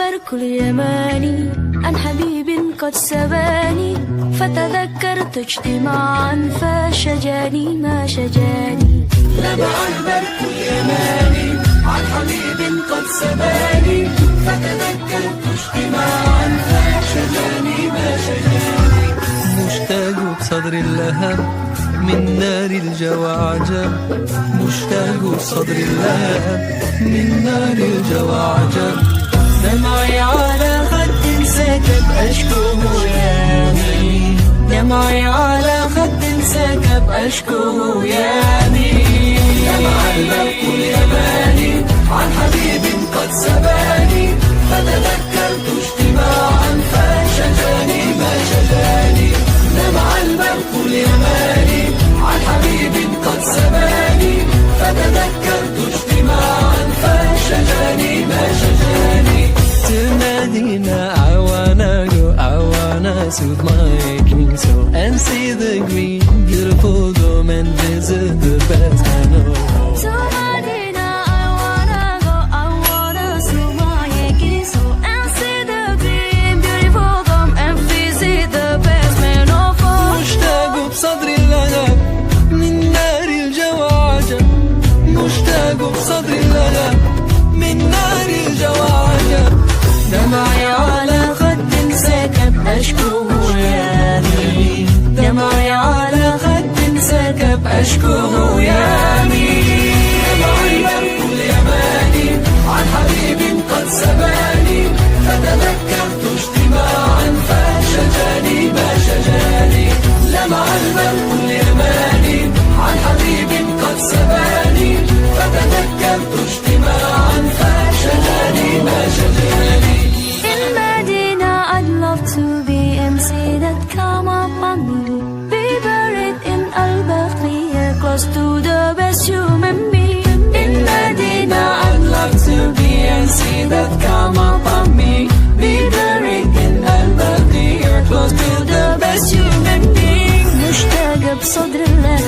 البرق اليماني عن حبيب قد سباني، فتذكرت اجتماعا فشجاني ما شجاني. لمع البرق اليماني عن حبيب قد سباني، فتذكرت اجتماعا فشجاني ما شجاني. مشتاق بصدر اللهب من نار الجوى عجب، مشتاق بصدر اللهب من نار الجوى عجب. دمعي على خد سكب أشكوه يامي، دمعي على خد سكب أشكوه يامي. لمع البرق اليماني عن حبيب قد سباني، فتذكرت اجتماعا فشجاني ما شجاني. لمع البرق اليماني عن حبيب قد سباني، فتذكرت اجتماعا فشجاني ما شجاني. Medina, I wanna soothe my aching soul and see the green, beautiful dome and visit the best I know. To Medina I wanna soothe my aching soul and see the green, beautiful dome and visit the best man of all. مشتاق بصدر اللهب من نار الجوى عجب، مشتاق بصدر اللهب من نار الجوى عجب. دمعي على خد سكب أشكوه يامي، دمعي على خد سكب أشكوه يامي. لمع البرق اليماني عن حبيب قد سباني، فتذكرت اجتماعا فشجاني ما شجاني. لمع البرق اليماني عن حبيب قد سباني، فتذكرت اجتماعا فشجاني ما شجاني. In Medina I'd love to be MC that come up on me, be buried in Al-Baqiyya close to the best human being. In Medina I'd love to be and see that come upon me, be buried in Al-Baqiyya close to the best human being. مشتاق بصدر الله